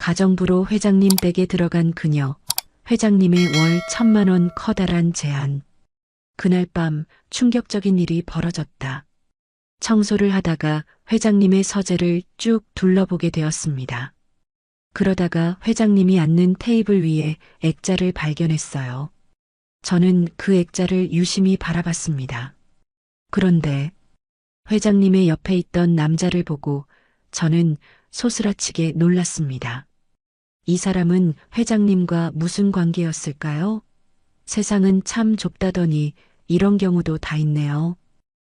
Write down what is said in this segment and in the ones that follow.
가정부로 회장님 댁에 들어간 그녀, 회장님의 월 1,000만 원 커다란 제안. 그날 밤 충격적인 일이 벌어졌다. 청소를 하다가 회장님의 서재를 쭉 둘러보게 되었습니다. 그러다가 회장님이 앉는 테이블 위에 액자를 발견했어요. 저는 그 액자를 유심히 바라봤습니다. 그런데 회장님의 옆에 있던 남자를 보고 저는 소스라치게 놀랐습니다. 이 사람은 회장님과 무슨 관계였을까요? 세상은 참 좁다더니 이런 경우도 다 있네요.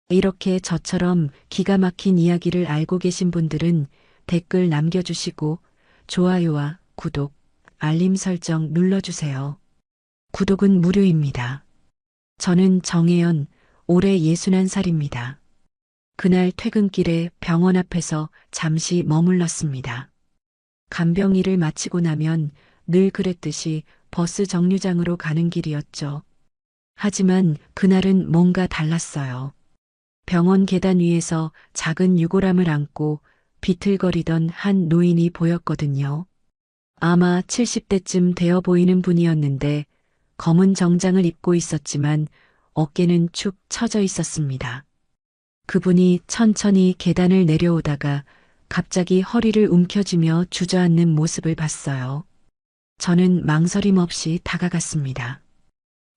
이렇게 저처럼 기가 막힌 이야기를 알고 계신 분들은 댓글 남겨주시고 좋아요와 구독, 알림 설정 눌러주세요. 구독은 무료입니다. 저는 정혜연, 올해 61살입니다. 그날 퇴근길에 병원 앞에서 잠시 머물렀습니다. 간병일을 마치고 나면 늘 그랬듯이 버스 정류장으로 가는 길이었죠. 하지만 그날은 뭔가 달랐어요. 병원 계단 위에서 작은 유골함을 안고 비틀거리던 한 노인이 보였거든요. 아마 70대쯤 되어 보이는 분이었는데 검은 정장을 입고 있었지만 어깨는 축 처져 있었습니다. 그분이 천천히 계단을 내려오다가 갑자기 허리를 움켜쥐며 주저앉는 모습을 봤어요. 저는 망설임 없이 다가갔습니다.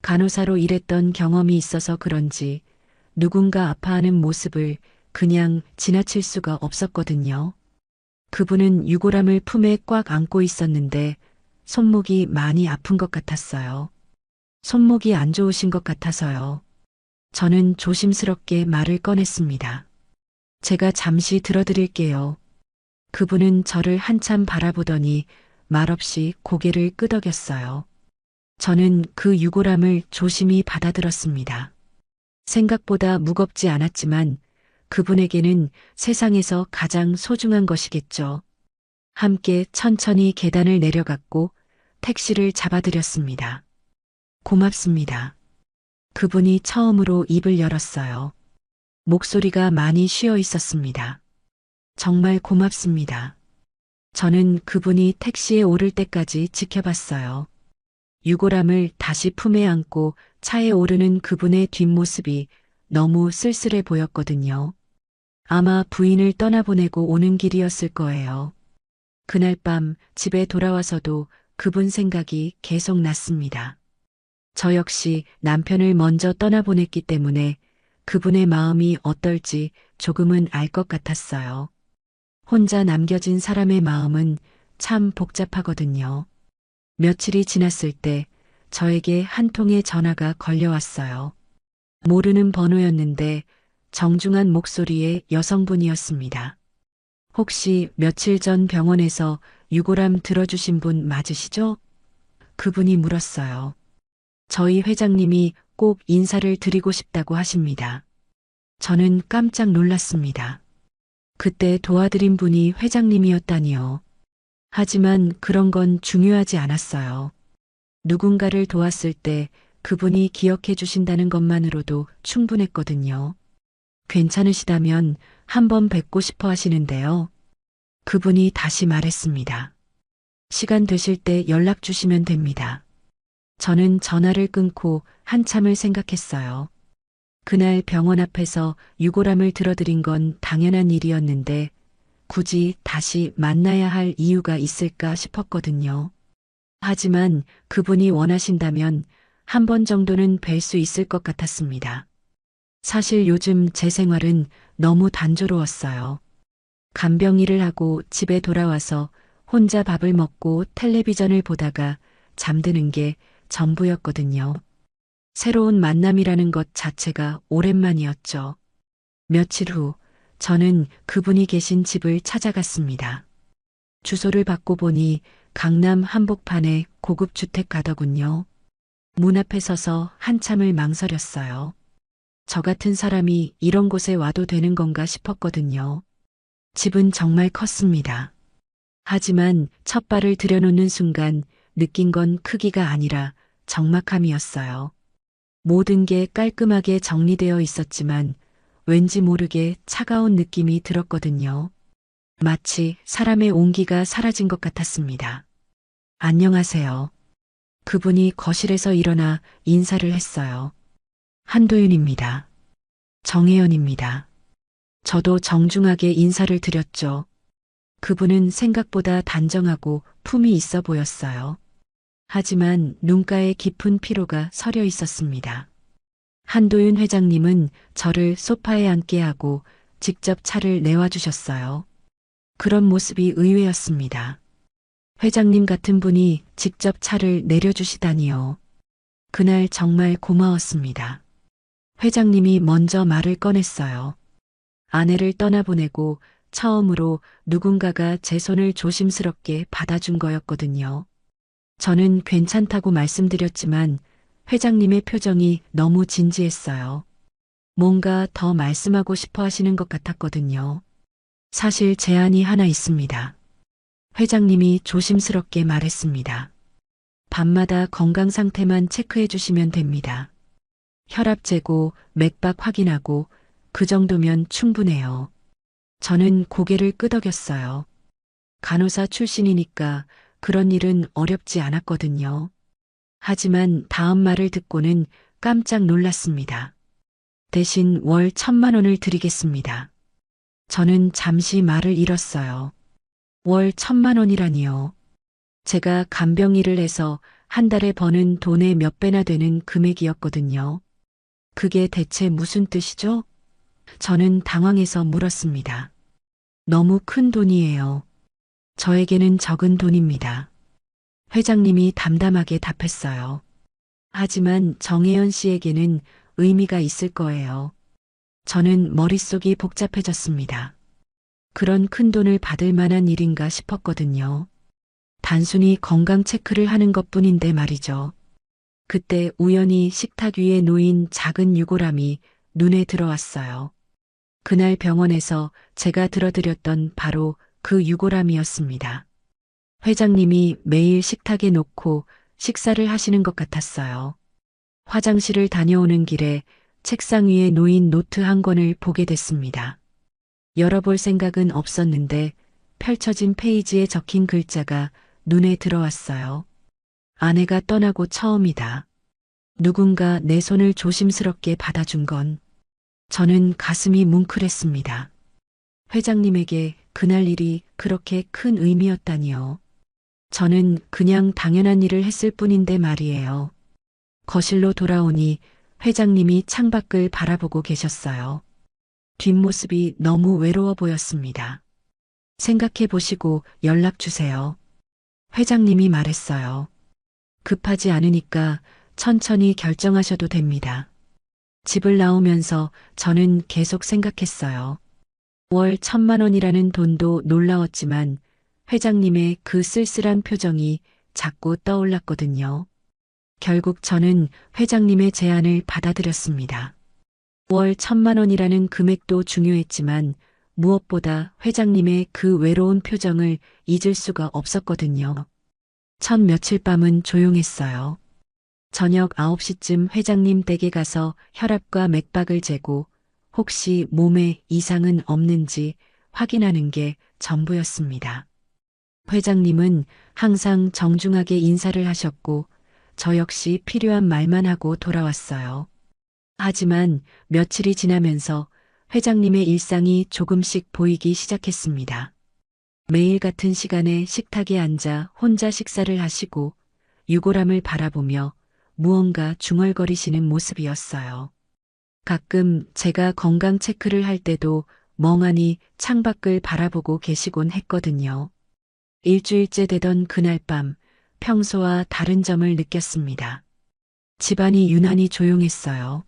간호사로 일했던 경험이 있어서 그런지 누군가 아파하는 모습을 그냥 지나칠 수가 없었거든요. 그분은 유골함을 품에 꽉 안고 있었는데 손목이 많이 아픈 것 같았어요. 손목이 안 좋으신 것 같아서요. 저는 조심스럽게 말을 꺼냈습니다. 제가 잠시 들어드릴게요. 그분은 저를 한참 바라보더니 말없이 고개를 끄덕였어요. 저는 그 유골함을 조심히 받아들었습니다. 생각보다 무겁지 않았지만 그분에게는 세상에서 가장 소중한 것이겠죠. 함께 천천히 계단을 내려갔고 택시를 잡아드렸습니다. 고맙습니다. 그분이 처음으로 입을 열었어요. 목소리가 많이 쉬어 있었습니다. 정말 고맙습니다. 저는 그분이 택시에 오를 때까지 지켜봤어요. 유골함을 다시 품에 안고 차에 오르는 그분의 뒷모습이 너무 쓸쓸해 보였거든요. 아마 부인을 떠나보내고 오는 길이었을 거예요. 그날 밤 집에 돌아와서도 그분 생각이 계속 났습니다. 저 역시 남편을 먼저 떠나보냈기 때문에 그분의 마음이 어떨지 조금은 알 것 같았어요. 혼자 남겨진 사람의 마음은 참 복잡하거든요. 며칠이 지났을 때 저에게 한 통의 전화가 걸려왔어요. 모르는 번호였는데 정중한 목소리의 여성분이었습니다. 혹시 며칠 전 병원에서 유골함 들어주신 분 맞으시죠? 그분이 물었어요. 저희 회장님이 꼭 인사를 드리고 싶다고 하십니다. 저는 깜짝 놀랐습니다. 그때 도와드린 분이 회장님이었다니요. 하지만 그런 건 중요하지 않았어요. 누군가를 도왔을 때 그분이 기억해 주신다는 것만으로도 충분했거든요. 괜찮으시다면 한번 뵙고 싶어 하시는데요. 그분이 다시 말했습니다. 시간 되실 때 연락 주시면 됩니다. 저는 전화를 끊고 한참을 생각했어요. 그날 병원 앞에서 유골함을 들어드린 건 당연한 일이었는데 굳이 다시 만나야 할 이유가 있을까 싶었거든요. 하지만 그분이 원하신다면 한 번 정도는 뵐 수 있을 것 같았습니다. 사실 요즘 제 생활은 너무 단조로웠어요. 간병일을 하고 집에 돌아와서 혼자 밥을 먹고 텔레비전을 보다가 잠드는 게 전부였거든요. 새로운 만남이라는 것 자체가 오랜만이었죠. 며칠 후 저는 그분이 계신 집을 찾아갔습니다. 주소를 받고 보니 강남 한복판의 고급 주택 가더군요. 문 앞에 서서 한참을 망설였어요. 저 같은 사람이 이런 곳에 와도 되는 건가 싶었거든요. 집은 정말 컸습니다. 하지만 첫 발을 들여놓는 순간 느낀 건 크기가 아니라 적막함이었어요. 모든 게 깔끔하게 정리되어 있었지만 왠지 모르게 차가운 느낌이 들었거든요. 마치 사람의 온기가 사라진 것 같았습니다. 안녕하세요. 그분이 거실에서 일어나 인사를 했어요. 한도윤입니다. 정혜연입니다. 저도 정중하게 인사를 드렸죠. 그분은 생각보다 단정하고 품이 있어 보였어요. 하지만 눈가에 깊은 피로가 서려 있었습니다. 한도윤 회장님은 저를 소파에 앉게 하고 직접 차를 내와 주셨어요. 그런 모습이 의외였습니다. 회장님 같은 분이 직접 차를 내려주시다니요. 그날 정말 고마웠습니다. 회장님이 먼저 말을 꺼냈어요. 아내를 떠나보내고 처음으로 누군가가 제 손을 조심스럽게 받아준 거였거든요. 저는 괜찮다고 말씀드렸지만 회장님의 표정이 너무 진지했어요. 뭔가 더 말씀하고 싶어 하시는 것 같았거든요. 사실 제안이 하나 있습니다. 회장님이 조심스럽게 말했습니다. 밤마다 건강 상태만 체크해 주시면 됩니다. 혈압 재고, 맥박 확인하고 그 정도면 충분해요. 저는 고개를 끄덕였어요. 간호사 출신이니까 그런 일은 어렵지 않았거든요. 하지만 다음 말을 듣고는 깜짝 놀랐습니다. 대신 월 1,000만 원을 드리겠습니다. 저는 잠시 말을 잃었어요. 월 1,000만 원이라니요. 제가 간병 일을 해서 한 달에 버는 돈의 몇 배나 되는 금액이었거든요. 그게 대체 무슨 뜻이죠? 저는 당황해서 물었습니다. 너무 큰 돈이에요. 저에게는 적은 돈입니다. 회장님이 담담하게 답했어요. 하지만 정혜연 씨에게는 의미가 있을 거예요. 저는 머릿속이 복잡해졌습니다. 그런 큰 돈을 받을 만한 일인가 싶었거든요. 단순히 건강 체크를 하는 것뿐인데 말이죠. 그때 우연히 식탁 위에 놓인 작은 유골함이 눈에 들어왔어요. 그날 병원에서 제가 들어드렸던 바로 그 유골함이었습니다. 회장님이 매일 식탁에 놓고 식사를 하시는 것 같았어요. 화장실을 다녀오는 길에 책상 위에 놓인 노트 한 권을 보게 됐습니다. 열어볼 생각은 없었는데 펼쳐진 페이지에 적힌 글자가 눈에 들어왔어요. 아내가 떠나고 처음이다. 누군가 내 손을 조심스럽게 받아준 건 저는 가슴이 뭉클했습니다. 회장님에게 그날 일이 그렇게 큰 의미였다니요. 저는 그냥 당연한 일을 했을 뿐인데 말이에요. 거실로 돌아오니 회장님이 창밖을 바라보고 계셨어요. 뒷모습이 너무 외로워 보였습니다. 생각해 보시고 연락 주세요. 회장님이 말했어요. 급하지 않으니까 천천히 결정하셔도 됩니다. 집을 나오면서 저는 계속 생각했어요. 월 1,000만 원이라는 돈도 놀라웠지만 회장님의 그 쓸쓸한 표정이 자꾸 떠올랐거든요. 결국 저는 회장님의 제안을 받아들였습니다. 월 1,000만 원이라는 금액도 중요했지만 무엇보다 회장님의 그 외로운 표정을 잊을 수가 없었거든요. 첫 며칠 밤은 조용했어요. 저녁 9시쯤 회장님 댁에 가서 혈압과 맥박을 재고 혹시 몸에 이상은 없는지 확인하는 게 전부였습니다. 회장님은 항상 정중하게 인사를 하셨고 저 역시 필요한 말만 하고 돌아왔어요. 하지만 며칠이 지나면서 회장님의 일상이 조금씩 보이기 시작했습니다. 매일 같은 시간에 식탁에 앉아 혼자 식사를 하시고 유골함을 바라보며 무언가 중얼거리시는 모습이었어요. 가끔 제가 건강 체크를 할 때도 멍하니 창밖을 바라보고 계시곤 했거든요. 일주일째 되던 그날 밤 평소와 다른 점을 느꼈습니다. 집안이 유난히 조용했어요.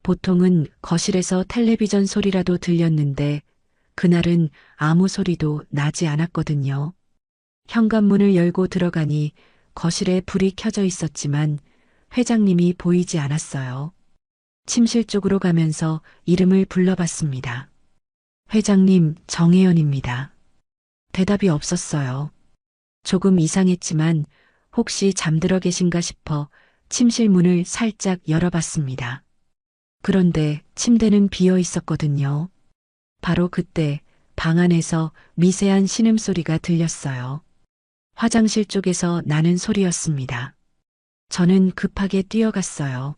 보통은 거실에서 텔레비전 소리라도 들렸는데 그날은 아무 소리도 나지 않았거든요. 현관문을 열고 들어가니 거실에 불이 켜져 있었지만 회장님이 보이지 않았어요. 침실 쪽으로 가면서 이름을 불러봤습니다. 회장님, 정혜연입니다. 대답이 없었어요. 조금 이상했지만 혹시 잠들어 계신가 싶어 침실 문을 살짝 열어봤습니다. 그런데 침대는 비어 있었거든요. 바로 그때 방 안에서 미세한 신음소리가 들렸어요. 화장실 쪽에서 나는 소리였습니다. 저는 급하게 뛰어갔어요.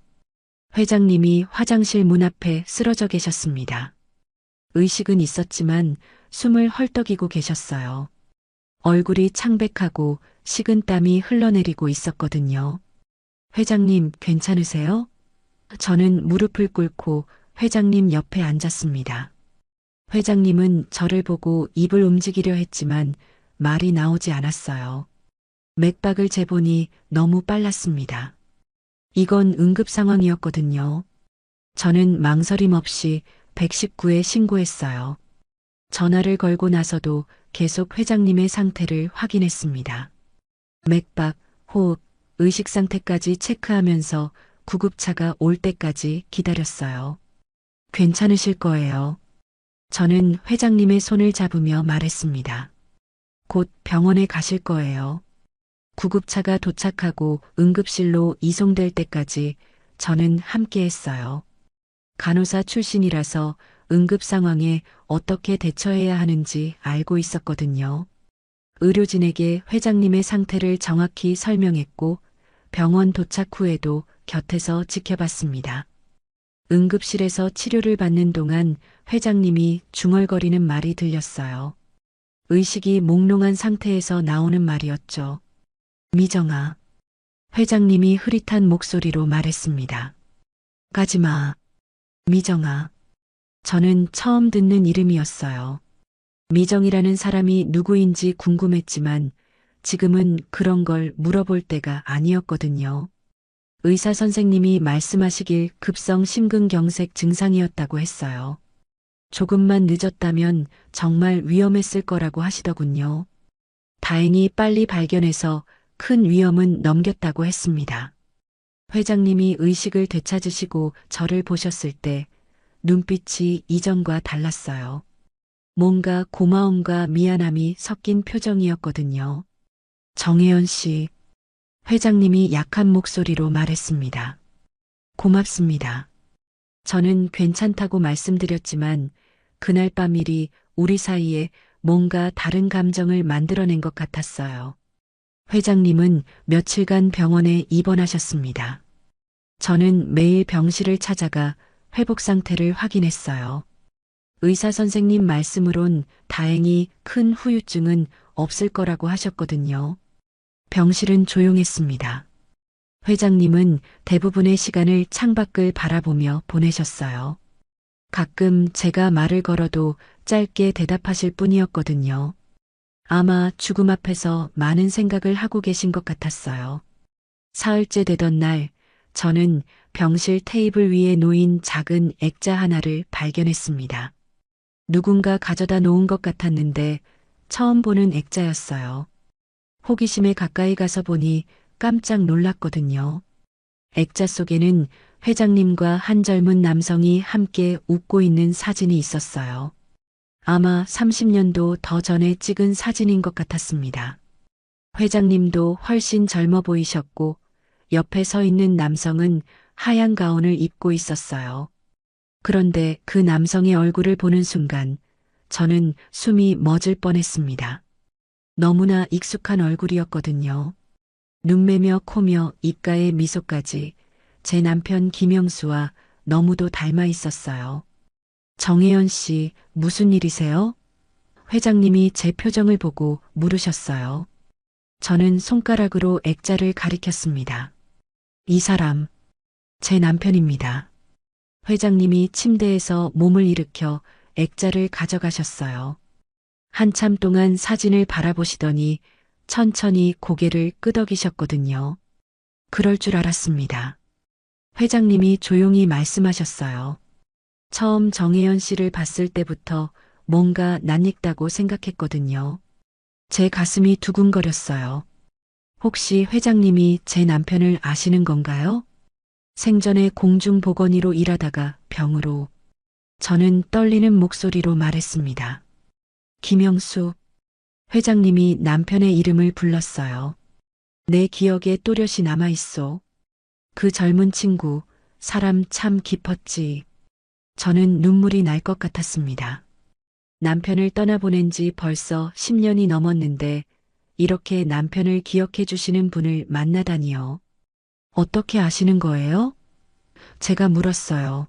회장님이 화장실 문 앞에 쓰러져 계셨습니다. 의식은 있었지만 숨을 헐떡이고 계셨어요. 얼굴이 창백하고 식은땀이 흘러내리고 있었거든요. 회장님, 괜찮으세요? 저는 무릎을 꿇고 회장님 옆에 앉았습니다. 회장님은 저를 보고 입을 움직이려 했지만 말이 나오지 않았어요. 맥박을 재보니 너무 빨랐습니다. 이건 응급 상황이었거든요. 저는 망설임 없이 119에 신고했어요. 전화를 걸고 나서도 계속 회장님의 상태를 확인했습니다. 맥박, 호흡, 의식 상태까지 체크하면서 구급차가 올 때까지 기다렸어요. 괜찮으실 거예요. 저는 회장님의 손을 잡으며 말했습니다. 곧 병원에 가실 거예요. 구급차가 도착하고 응급실로 이송될 때까지 저는 함께 했어요. 간호사 출신이라서 응급 상황에 어떻게 대처해야 하는지 알고 있었거든요. 의료진에게 회장님의 상태를 정확히 설명했고 병원 도착 후에도 곁에서 지켜봤습니다. 응급실에서 치료를 받는 동안 회장님이 중얼거리는 말이 들렸어요. 의식이 몽롱한 상태에서 나오는 말이었죠. 미정아. 회장님이 흐릿한 목소리로 말했습니다. 가지마. 미정아. 저는 처음 듣는 이름이었어요. 미정이라는 사람이 누구인지 궁금했지만 지금은 그런 걸 물어볼 때가 아니었거든요. 의사 선생님이 말씀하시길 급성 심근경색 증상이었다고 했어요. 조금만 늦었다면 정말 위험했을 거라고 하시더군요. 다행히 빨리 발견해서 큰 위험은 넘겼다고 했습니다. 회장님이 의식을 되찾으시고 저를 보셨을 때 눈빛이 이전과 달랐어요. 뭔가 고마움과 미안함이 섞인 표정이었거든요. 정혜연 씨, 회장님이 약한 목소리로 말했습니다. 고맙습니다. 저는 괜찮다고 말씀드렸지만 그날 밤 일이 우리 사이에 뭔가 다른 감정을 만들어낸 것 같았어요. 회장님은 며칠간 병원에 입원하셨습니다. 저는 매일 병실을 찾아가 회복 상태를 확인했어요. 의사 선생님 말씀으론 다행히 큰 후유증은 없을 거라고 하셨거든요. 병실은 조용했습니다. 회장님은 대부분의 시간을 창밖을 바라보며 보내셨어요. 가끔 제가 말을 걸어도 짧게 대답하실 뿐이었거든요. 아마 죽음 앞에서 많은 생각을 하고 계신 것 같았어요. 사흘째 되던 날, 저는 병실 테이블 위에 놓인 작은 액자 하나를 발견했습니다. 누군가 가져다 놓은 것 같았는데 처음 보는 액자였어요. 호기심에 가까이 가서 보니 깜짝 놀랐거든요. 액자 속에는 회장님과 한 젊은 남성이 함께 웃고 있는 사진이 있었어요. 아마 30년도 더 전에 찍은 사진인 것 같았습니다. 회장님도 훨씬 젊어 보이셨고 옆에 서 있는 남성은 하얀 가운을 입고 있었어요. 그런데 그 남성의 얼굴을 보는 순간 저는 숨이 멎을 뻔했습니다. 너무나 익숙한 얼굴이었거든요. 눈매며 코며 입가의 미소까지 제 남편 김영수와 너무도 닮아 있었어요. 정혜연 씨, 무슨 일이세요? 회장님이 제 표정을 보고 물으셨어요. 저는 손가락으로 액자를 가리켰습니다. 이 사람, 제 남편입니다. 회장님이 침대에서 몸을 일으켜 액자를 가져가셨어요. 한참 동안 사진을 바라보시더니 천천히 고개를 끄덕이셨거든요. 그럴 줄 알았습니다. 회장님이 조용히 말씀하셨어요. 처음 정혜연 씨를 봤을 때부터 뭔가 낯익다고 생각했거든요. 제 가슴이 두근거렸어요. 혹시 회장님이 제 남편을 아시는 건가요? 생전에 공중보건의로 일하다가 병으로. 저는 떨리는 목소리로 말했습니다. 김영수. 회장님이 남편의 이름을 불렀어요. 내 기억에 또렷이 남아있소. 그 젊은 친구, 사람 참 깊었지. 저는 눈물이 날 것 같았습니다. 남편을 떠나보낸 지 벌써 10년이 넘었는데 이렇게 남편을 기억해 주시는 분을 만나다니요. 어떻게 아시는 거예요? 제가 물었어요.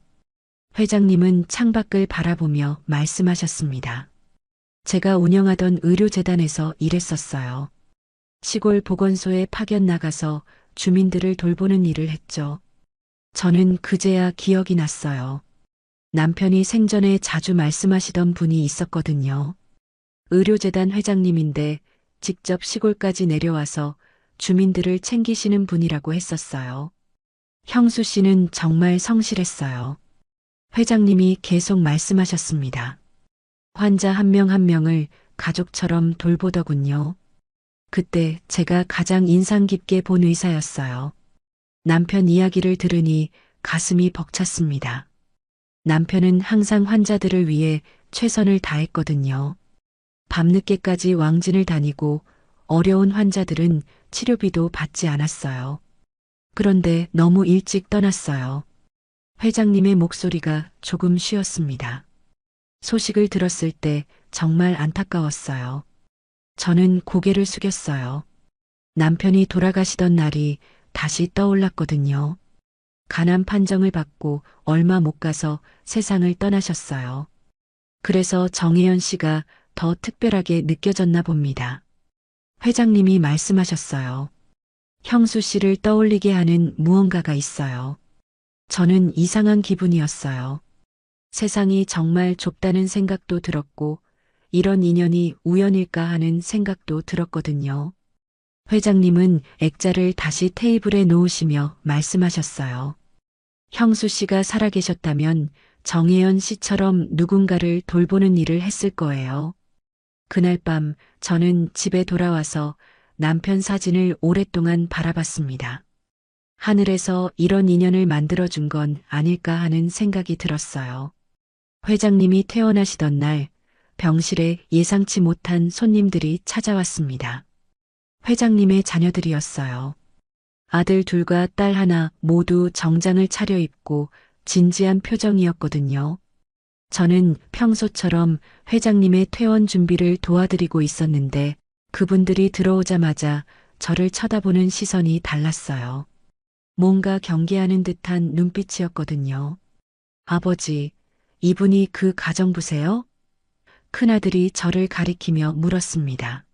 회장님은 창밖을 바라보며 말씀하셨습니다. 제가 운영하던 의료재단에서 일했었어요. 시골 보건소에 파견 나가서 주민들을 돌보는 일을 했죠. 저는 그제야 기억이 났어요. 남편이 생전에 자주 말씀하시던 분이 있었거든요. 의료재단 회장님인데 직접 시골까지 내려와서 주민들을 챙기시는 분이라고 했었어요. 형수 씨는 정말 성실했어요. 회장님이 계속 말씀하셨습니다. 환자 한 명 한 명을 가족처럼 돌보더군요. 그때 제가 가장 인상 깊게 본 의사였어요. 남편 이야기를 들으니 가슴이 벅찼습니다. 남편은 항상 환자들을 위해 최선을 다했거든요. 밤늦게까지 왕진을 다니고 어려운 환자들은 치료비도 받지 않았어요. 그런데 너무 일찍 떠났어요. 회장님의 목소리가 조금 쉬었습니다. 소식을 들었을 때 정말 안타까웠어요. 저는 고개를 숙였어요. 남편이 돌아가시던 날이 다시 떠올랐거든요. 가난 판정을 받고 얼마 못 가서 세상을 떠나셨어요. 그래서 정혜연 씨가 더 특별하게 느껴졌나 봅니다. 회장님이 말씀하셨어요. 형수 씨를 떠올리게 하는 무언가가 있어요. 저는 이상한 기분이었어요. 세상이 정말 좁다는 생각도 들었고, 이런 인연이 우연일까 하는 생각도 들었거든요. 회장님은 액자를 다시 테이블에 놓으시며 말씀하셨어요. 형수 씨가 살아계셨다면 정혜연 씨처럼 누군가를 돌보는 일을 했을 거예요. 그날 밤 저는 집에 돌아와서 남편 사진을 오랫동안 바라봤습니다. 하늘에서 이런 인연을 만들어준 건 아닐까 하는 생각이 들었어요. 회장님이 퇴원하시던 날 병실에 예상치 못한 손님들이 찾아왔습니다. 회장님의 자녀들이었어요. 아들 둘과 딸 하나 모두 정장을 차려입고 진지한 표정이었거든요. 저는 평소처럼 회장님의 퇴원 준비를 도와드리고 있었는데 그분들이 들어오자마자 저를 쳐다보는 시선이 달랐어요. 뭔가 경계하는 듯한 눈빛이었거든요. 아버지, 이분이 그 가정부세요? 큰아들이 저를 가리키며 물었습니다.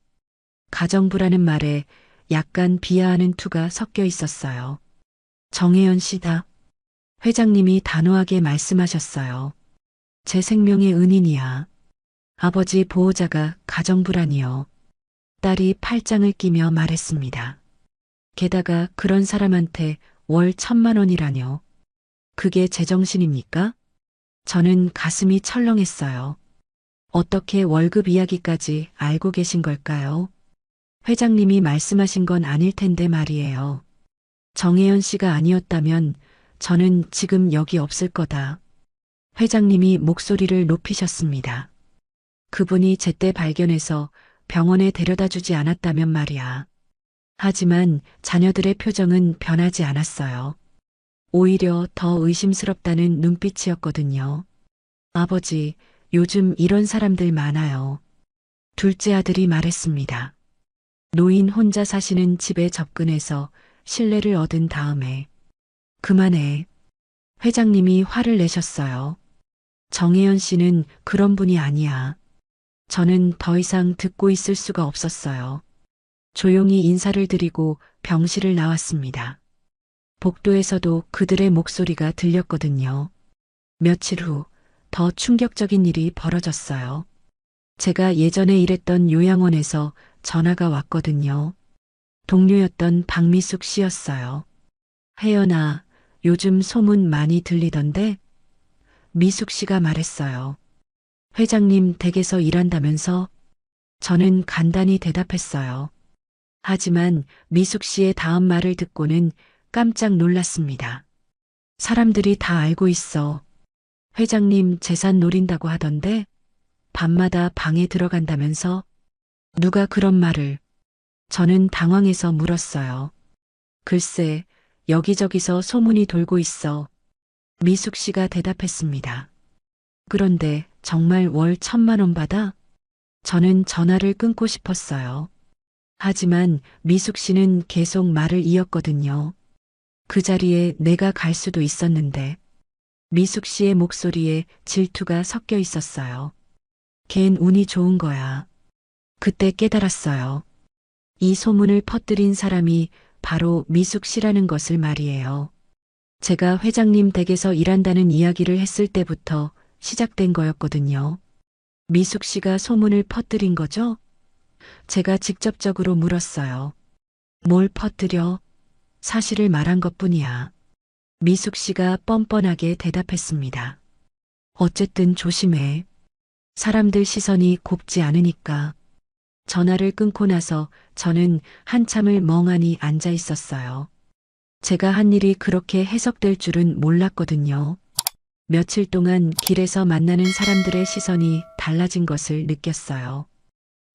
가정부라는 말에 약간 비하하는 투가 섞여 있었어요. 정혜연 씨다. 회장님이 단호하게 말씀하셨어요. 제 생명의 은인이야. 아버지 보호자가 가정부라니요. 딸이 팔짱을 끼며 말했습니다. 게다가 그런 사람한테 월 1,000만 원이라뇨. 그게 제정신입니까? 저는 가슴이 철렁했어요. 어떻게 월급 이야기까지 알고 계신 걸까요? 회장님이 말씀하신 건 아닐 텐데 말이에요. 정혜연 씨가 아니었다면 저는 지금 여기 없을 거다. 회장님이 목소리를 높이셨습니다. 그분이 제때 발견해서 병원에 데려다 주지 않았다면 말이야. 하지만 자녀들의 표정은 변하지 않았어요. 오히려 더 의심스럽다는 눈빛이었거든요. 아버지, 요즘 이런 사람들 많아요. 둘째 아들이 말했습니다. 노인 혼자 사시는 집에 접근해서 신뢰를 얻은 다음에 그만해. 회장님이 화를 내셨어요. 정혜연 씨는 그런 분이 아니야. 저는 더 이상 듣고 있을 수가 없었어요. 조용히 인사를 드리고 병실을 나왔습니다. 복도에서도 그들의 목소리가 들렸거든요. 며칠 후 더 충격적인 일이 벌어졌어요. 제가 예전에 일했던 요양원에서 전화가 왔거든요. 동료였던 박미숙 씨였어요. 혜연아, 요즘 소문 많이 들리던데? 미숙 씨가 말했어요. 회장님 댁에서 일한다면서? 저는 간단히 대답했어요. 하지만 미숙 씨의 다음 말을 듣고는 깜짝 놀랐습니다. 사람들이 다 알고 있어. 회장님 재산 노린다고 하던데? 밤마다 방에 들어간다면서? 누가 그런 말을? 저는 당황해서 물었어요. 글쎄, 여기저기서 소문이 돌고 있어. 미숙 씨가 대답했습니다. 그런데 정말 월 1,000만 원 받아? 저는 전화를 끊고 싶었어요. 하지만 미숙 씨는 계속 말을 이었거든요. 그 자리에 내가 갈 수도 있었는데. 미숙 씨의 목소리에 질투가 섞여 있었어요. 걘 운이 좋은 거야. 그때 깨달았어요. 이 소문을 퍼뜨린 사람이 바로 미숙 씨라는 것을 말이에요. 제가 회장님 댁에서 일한다는 이야기를 했을 때부터 시작된 거였거든요. 미숙 씨가 소문을 퍼뜨린 거죠? 제가 직접적으로 물었어요. 뭘 퍼뜨려? 사실을 말한 것뿐이야. 미숙 씨가 뻔뻔하게 대답했습니다. 어쨌든 조심해. 사람들 시선이 곱지 않으니까. 전화를 끊고 나서 저는 한참을 멍하니 앉아 있었어요. 제가 한 일이 그렇게 해석될 줄은 몰랐거든요. 며칠 동안 길에서 만나는 사람들의 시선이 달라진 것을 느꼈어요.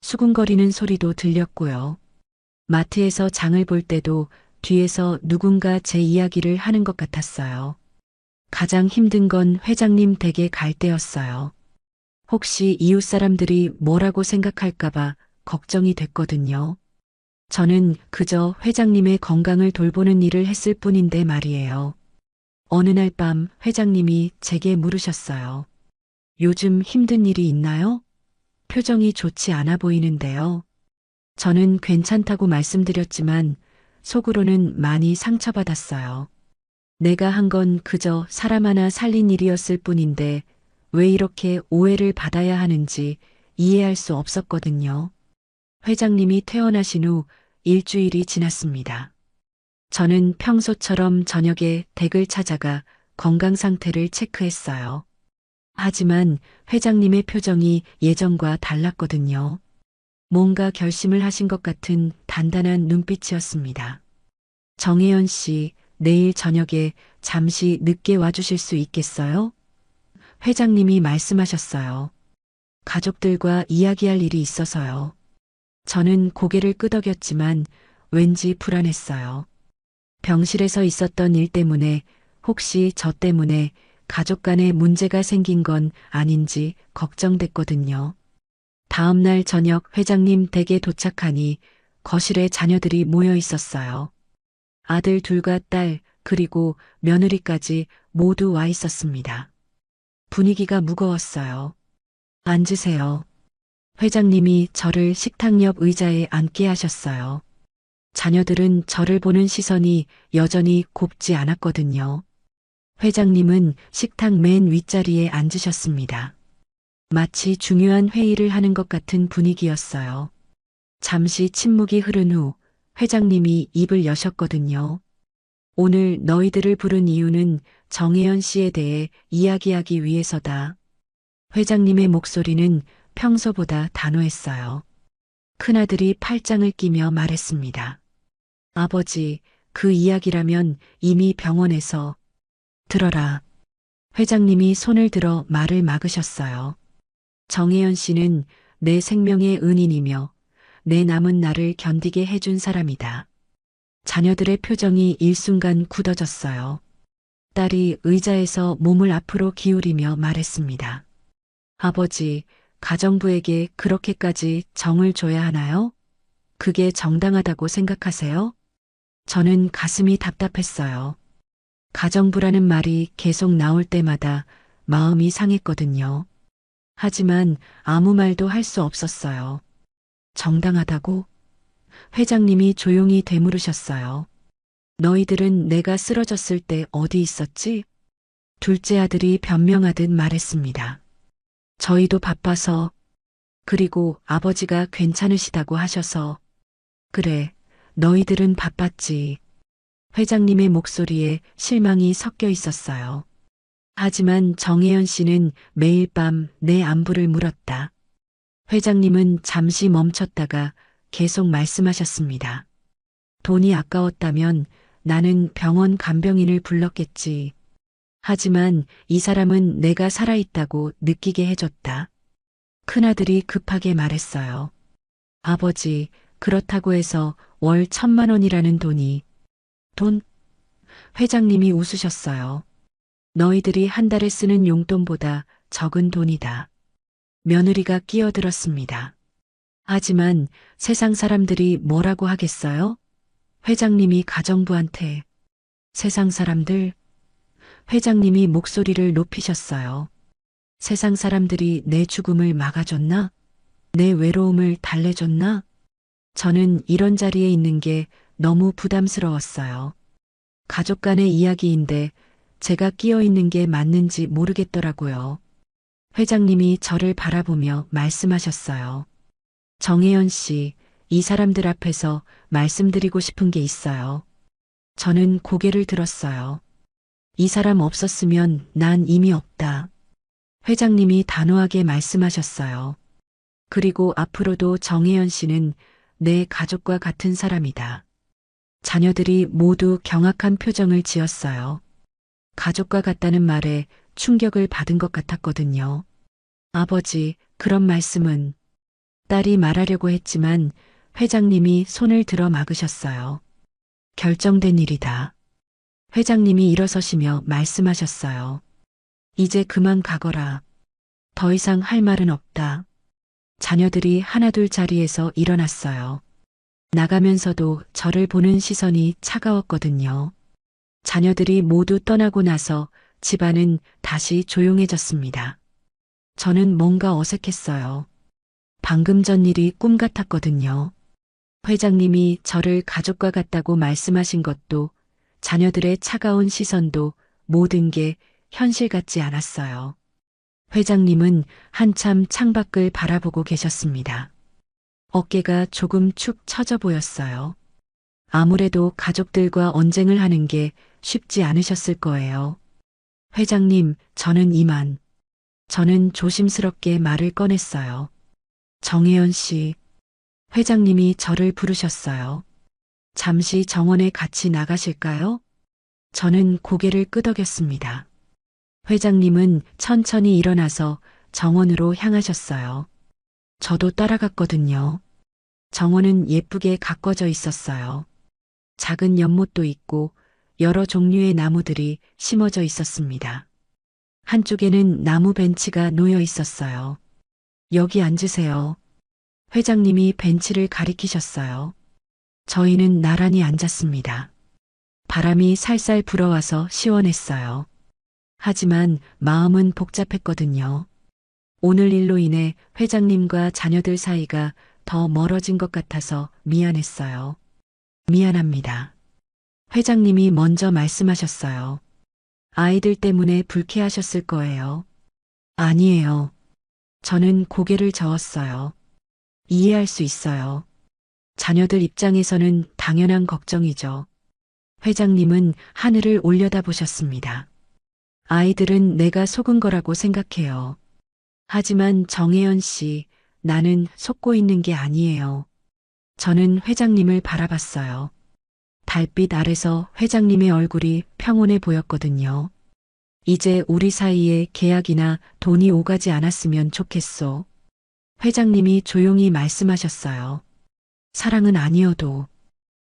수군거리는 소리도 들렸고요. 마트에서 장을 볼 때도 뒤에서 누군가 제 이야기를 하는 것 같았어요. 가장 힘든 건 회장님 댁에 갈 때였어요. 혹시 이웃 사람들이 뭐라고 생각할까봐 걱정이 됐거든요. 저는 그저 회장님의 건강을 돌보는 일을 했을 뿐인데 말이에요. 어느 날 밤 회장님이 제게 물으셨어요. 요즘 힘든 일이 있나요? 표정이 좋지 않아 보이는데요. 저는 괜찮다고 말씀드렸지만 속으로는 많이 상처받았어요. 내가 한 건 그저 사람 하나 살린 일이었을 뿐인데 왜 이렇게 오해를 받아야 하는지 이해할 수 없었거든요. 회장님이 퇴원하신 후 일주일이 지났습니다. 저는 평소처럼 저녁에 댁을 찾아가 건강 상태를 체크했어요. 하지만 회장님의 표정이 예전과 달랐거든요. 뭔가 결심을 하신 것 같은 단단한 눈빛이었습니다. 정혜연 씨, 내일 저녁에 잠시 늦게 와주실 수 있겠어요? 회장님이 말씀하셨어요. 가족들과 이야기할 일이 있어서요. 저는 고개를 끄덕였지만 왠지 불안했어요. 병실에서 있었던 일 때문에 혹시 저 때문에 가족 간에 문제가 생긴 건 아닌지 걱정됐거든요. 다음 날 저녁 회장님 댁에 도착하니 거실에 자녀들이 모여 있었어요. 아들 둘과 딸, 그리고 며느리까지 모두 와 있었습니다. 분위기가 무거웠어요. 앉으세요. 회장님이 저를 식탁 옆 의자에 앉게 하셨어요. 자녀들은 저를 보는 시선이 여전히 곱지 않았거든요. 회장님은 식탁 맨 윗자리에 앉으셨습니다. 마치 중요한 회의를 하는 것 같은 분위기였어요. 잠시 침묵이 흐른 후 회장님이 입을 여셨거든요. 오늘 너희들을 부른 이유는 정혜연 씨에 대해 이야기하기 위해서다. 회장님의 목소리는 평소보다 단호했어요. 큰아들이 팔짱을 끼며 말했습니다. 아버지, 그 이야기라면 이미 병원에서 들어라. 회장님이 손을 들어 말을 막으셨어요. 정혜연 씨는 내 생명의 은인이며 내 남은 날을 견디게 해준 사람이다. 자녀들의 표정이 일순간 굳어졌어요. 딸이 의자에서 몸을 앞으로 기울이며 말했습니다. 아버지, 가정부에게 그렇게까지 정을 줘야 하나요? 그게 정당하다고 생각하세요? 저는 가슴이 답답했어요. 가정부라는 말이 계속 나올 때마다 마음이 상했거든요. 하지만 아무 말도 할 수 없었어요. 정당하다고? 회장님이 조용히 되물으셨어요. 너희들은 내가 쓰러졌을 때 어디 있었지? 둘째 아들이 변명하듯 말했습니다. 저희도 바빠서, 그리고 아버지가 괜찮으시다고 하셔서, 그래, 너희들은 바빴지. 회장님의 목소리에 실망이 섞여 있었어요. 하지만 정혜연 씨는 매일 밤 내 안부를 물었다. 회장님은 잠시 멈췄다가 계속 말씀하셨습니다. 돈이 아까웠다면 나는 병원 간병인을 불렀겠지. 하지만 이 사람은 내가 살아있다고 느끼게 해줬다. 큰아들이 급하게 말했어요. 아버지, 그렇다고 해서 월 1,000만 원이라는 돈? 회장님이 웃으셨어요. 너희들이 한 달에 쓰는 용돈보다 적은 돈이다. 며느리가 끼어들었습니다. 하지만 세상 사람들이 뭐라고 하겠어요? 회장님이 가정부한테. 세상 사람들? 회장님이 목소리를 높이셨어요. 세상 사람들이 내 죽음을 막아줬나? 내 외로움을 달래줬나? 저는 이런 자리에 있는 게 너무 부담스러웠어요. 가족 간의 이야기인데 제가 끼어 있는 게 맞는지 모르겠더라고요. 회장님이 저를 바라보며 말씀하셨어요. 정혜연 씨, 이 사람들 앞에서 말씀드리고 싶은 게 있어요. 저는 고개를 들었어요. 이 사람 없었으면 난 이미 없다. 회장님이 단호하게 말씀하셨어요. 그리고 앞으로도 정혜연 씨는 내 가족과 같은 사람이다. 자녀들이 모두 경악한 표정을 지었어요. 가족과 같다는 말에 충격을 받은 것 같았거든요. 아버지, 그런 말씀은 딸이 말하려고 했지만 회장님이 손을 들어 막으셨어요. 결정된 일이다. 회장님이 일어서시며 말씀하셨어요. 이제 그만 가거라. 더 이상 할 말은 없다. 자녀들이 하나둘 자리에서 일어났어요. 나가면서도 저를 보는 시선이 차가웠거든요. 자녀들이 모두 떠나고 나서 집안은 다시 조용해졌습니다. 저는 뭔가 어색했어요. 방금 전 일이 꿈 같았거든요. 회장님이 저를 가족과 같다고 말씀하신 것도 자녀들의 차가운 시선도 모든 게 현실 같지 않았어요. 회장님은 한참 창밖을 바라보고 계셨습니다. 어깨가 조금 축 처져 보였어요. 아무래도 가족들과 언쟁을 하는 게 쉽지 않으셨을 거예요. 회장님, 저는 이만. 저는 조심스럽게 말을 꺼냈어요. 정혜연 씨. 회장님이 저를 부르셨어요. 잠시 정원에 같이 나가실까요? 저는 고개를 끄덕였습니다. 회장님은 천천히 일어나서 정원으로 향하셨어요. 저도 따라갔거든요. 정원은 예쁘게 가꿔져 있었어요. 작은 연못도 있고 여러 종류의 나무들이 심어져 있었습니다. 한쪽에는 나무 벤치가 놓여 있었어요. 여기 앉으세요. 회장님이 벤치를 가리키셨어요. 저희는 나란히 앉았습니다. 바람이 살살 불어와서 시원했어요. 하지만 마음은 복잡했거든요. 오늘 일로 인해 회장님과 자녀들 사이가 더 멀어진 것 같아서 미안했어요. 미안합니다. 회장님이 먼저 말씀하셨어요. 아이들 때문에 불쾌하셨을 거예요. 아니에요. 저는 고개를 저었어요. 이해할 수 있어요. 자녀들 입장에서는 당연한 걱정이죠. 회장님은 하늘을 올려다보셨습니다. 아이들은 내가 속은 거라고 생각해요. 하지만 정혜연 씨, 나는 속고 있는 게 아니에요. 저는 회장님을 바라봤어요. 달빛 아래서 회장님의 얼굴이 평온해 보였거든요. 이제 우리 사이에 계약이나 돈이 오가지 않았으면 좋겠소. 회장님이 조용히 말씀하셨어요. 사랑은 아니어도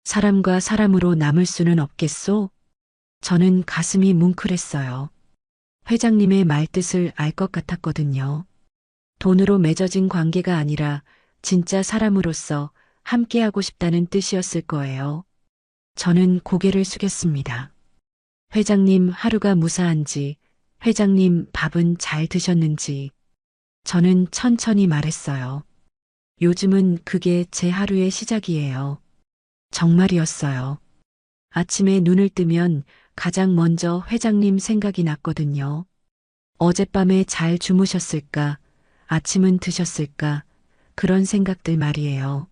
사람과 사람으로 남을 수는 없겠소? 저는 가슴이 뭉클했어요. 회장님의 말뜻을 알 것 같았거든요. 돈으로 맺어진 관계가 아니라 진짜 사람으로서 함께하고 싶다는 뜻이었을 거예요. 저는 고개를 숙였습니다. 회장님 하루가 무사한지, 회장님 밥은 잘 드셨는지, 저는 천천히 말했어요. 요즘은 그게 제 하루의 시작이에요. 정말이었어요. 아침에 눈을 뜨면 가장 먼저 회장님 생각이 났거든요. 어젯밤에 잘 주무셨을까, 아침은 드셨을까, 그런 생각들 말이에요.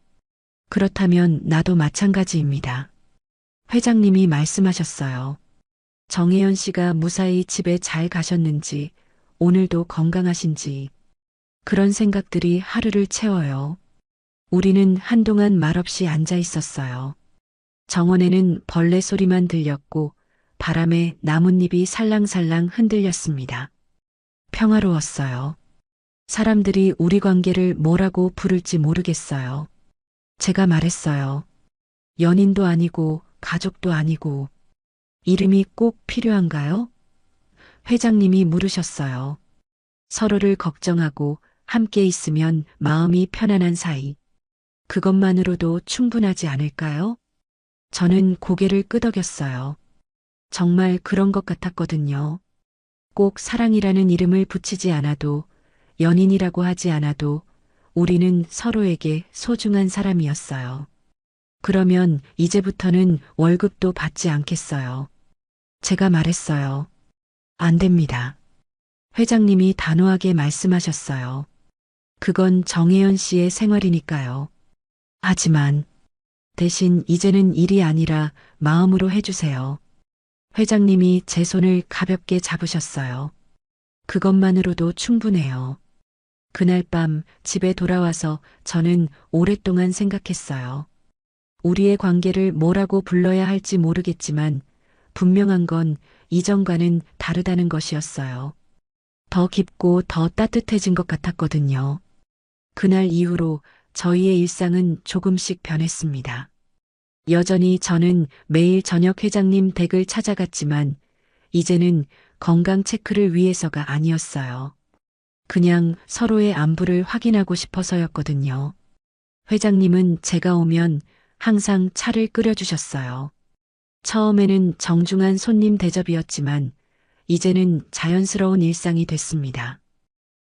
그렇다면 나도 마찬가지입니다. 회장님이 말씀하셨어요. 정혜연 씨가 무사히 집에 잘 가셨는지, 오늘도 건강하신지, 그런 생각들이 하루를 채워요. 우리는 한동안 말없이 앉아 있었어요. 정원에는 벌레 소리만 들렸고 바람에 나뭇잎이 살랑살랑 흔들렸습니다. 평화로웠어요. 사람들이 우리 관계를 뭐라고 부를지 모르겠어요. 제가 말했어요. 연인도 아니고 가족도 아니고 이름이 꼭 필요한가요? 회장님이 물으셨어요. 서로를 걱정하고 함께 있으면 마음이 편안한 사이. 그것만으로도 충분하지 않을까요? 저는 고개를 끄덕였어요. 정말 그런 것 같았거든요. 꼭 사랑이라는 이름을 붙이지 않아도, 연인이라고 하지 않아도 우리는 서로에게 소중한 사람이었어요. 그러면 이제부터는 월급도 받지 않겠어요. 제가 말했어요. 안 됩니다. 회장님이 단호하게 말씀하셨어요. 그건 정혜연 씨의 생활이니까요. 하지만 대신 이제는 일이 아니라 마음으로 해주세요. 회장님이 제 손을 가볍게 잡으셨어요. 그것만으로도 충분해요. 그날 밤 집에 돌아와서 저는 오랫동안 생각했어요. 우리의 관계를 뭐라고 불러야 할지 모르겠지만 분명한 건 이전과는 다르다는 것이었어요. 더 깊고 더 따뜻해진 것 같았거든요. 그날 이후로 저희의 일상은 조금씩 변했습니다. 여전히 저는 매일 저녁 회장님 댁을 찾아갔지만 이제는 건강 체크를 위해서가 아니었어요. 그냥 서로의 안부를 확인하고 싶어서였거든요. 회장님은 제가 오면 항상 차를 끓여주셨어요. 처음에는 정중한 손님 대접이었지만 이제는 자연스러운 일상이 됐습니다.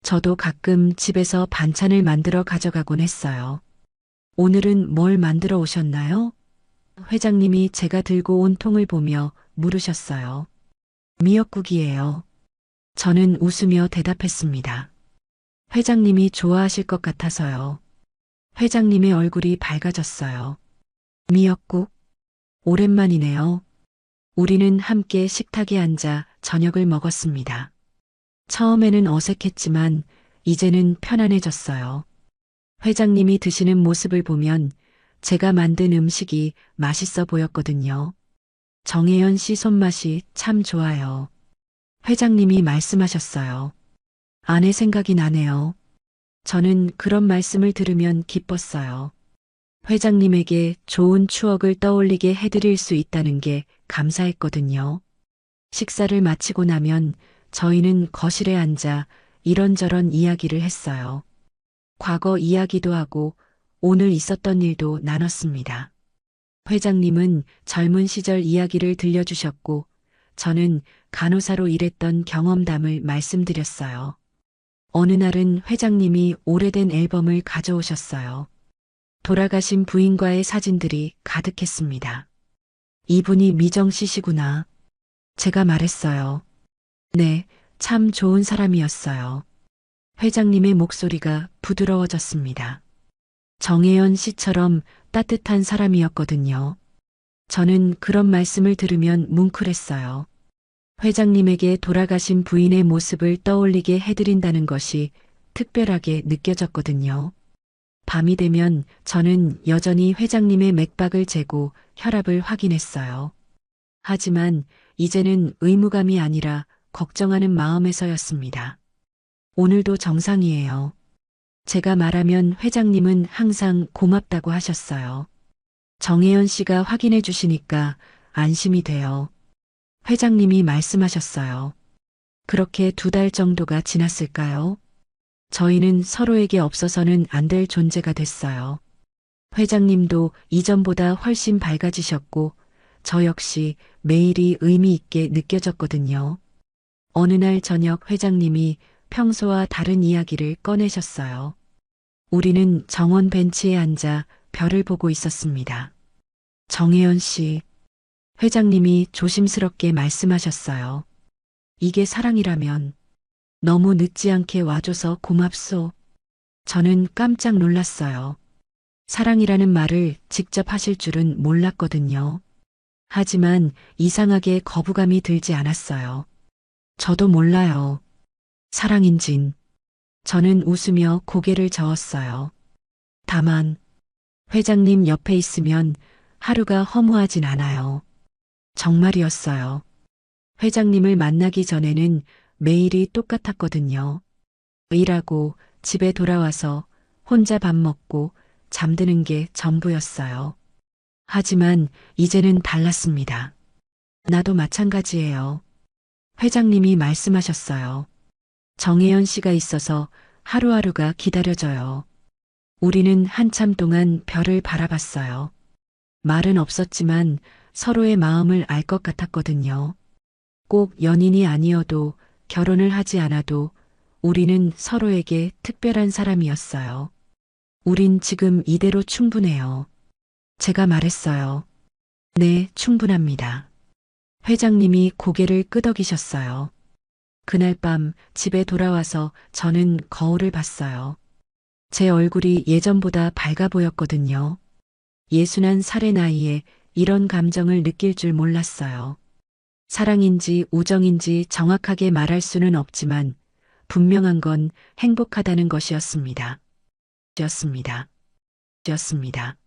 저도 가끔 집에서 반찬을 만들어 가져가곤 했어요. 오늘은 뭘 만들어 오셨나요? 회장님이 제가 들고 온 통을 보며 물으셨어요. 미역국이에요. 저는 웃으며 대답했습니다. 회장님이 좋아하실 것 같아서요. 회장님의 얼굴이 밝아졌어요. 미역국? 오랜만이네요. 우리는 함께 식탁에 앉아 저녁을 먹었습니다. 처음에는 어색했지만 이제는 편안해졌어요. 회장님이 드시는 모습을 보면 제가 만든 음식이 맛있어 보였거든요. 정혜연 씨 손맛이 참 좋아요. 회장님이 말씀하셨어요. 아내 생각이 나네요. 저는 그런 말씀을 들으면 기뻤어요. 회장님에게 좋은 추억을 떠올리게 해드릴 수 있다는 게 감사했거든요. 식사를 마치고 나면 저희는 거실에 앉아 이런저런 이야기를 했어요. 과거 이야기도 하고 오늘 있었던 일도 나눴습니다. 회장님은 젊은 시절 이야기를 들려주셨고 저는 간호사로 일했던 경험담을 말씀드렸어요. 어느 날은 회장님이 오래된 앨범을 가져오셨어요. 돌아가신 부인과의 사진들이 가득했습니다. 이분이 미정 씨시구나. 제가 말했어요. 네, 참 좋은 사람이었어요. 회장님의 목소리가 부드러워졌습니다. 정혜연 씨처럼 따뜻한 사람이었거든요. 저는 그런 말씀을 들으면 뭉클했어요. 회장님에게 돌아가신 부인의 모습을 떠올리게 해드린다는 것이 특별하게 느껴졌거든요. 밤이 되면 저는 여전히 회장님의 맥박을 재고 혈압을 확인했어요. 하지만 이제는 의무감이 아니라 걱정하는 마음에서였습니다. 오늘도 정상이에요. 제가 말하면 회장님은 항상 고맙다고 하셨어요. 정혜연 씨가 확인해 주시니까 안심이 돼요. 회장님이 말씀하셨어요. 그렇게 2달 정도가 지났을까요? 저희는 서로에게 없어서는 안 될 존재가 됐어요. 회장님도 이전보다 훨씬 밝아지셨고 저 역시 매일이 의미 있게 느껴졌거든요. 어느 날 저녁 회장님이 평소와 다른 이야기를 꺼내셨어요. 우리는 정원 벤치에 앉아 별을 보고 있었습니다. 정혜연 씨, 회장님이 조심스럽게 말씀하셨어요. 이게 사랑이라면 너무 늦지 않게 와줘서 고맙소. 저는 깜짝 놀랐어요. 사랑이라는 말을 직접 하실 줄은 몰랐거든요. 하지만 이상하게 거부감이 들지 않았어요. 저도 몰라요. 사랑인진. 저는 웃으며 고개를 저었어요. 다만 회장님 옆에 있으면 하루가 허무하진 않아요. 정말이었어요. 회장님을 만나기 전에는 매일이 똑같았거든요. 일하고 집에 돌아와서 혼자 밥 먹고 잠드는 게 전부였어요. 하지만 이제는 달랐습니다. 나도 마찬가지예요. 회장님이 말씀하셨어요. 정혜연 씨가 있어서 하루하루가 기다려져요. 우리는 한참 동안 별을 바라봤어요. 말은 없었지만 서로의 마음을 알 것 같았거든요. 꼭 연인이 아니어도 결혼을 하지 않아도 우리는 서로에게 특별한 사람이었어요. 우린 지금 이대로 충분해요. 제가 말했어요. 네, 충분합니다. 회장님이 고개를 끄덕이셨어요. 그날 밤 집에 돌아와서 저는 거울을 봤어요. 제 얼굴이 예전보다 밝아 보였거든요. 61살의 나이에 이런 감정을 느낄 줄 몰랐어요. 사랑인지 우정인지 정확하게 말할 수는 없지만 분명한 건 행복하다는 것이었습니다. 였습니다. 였습니다.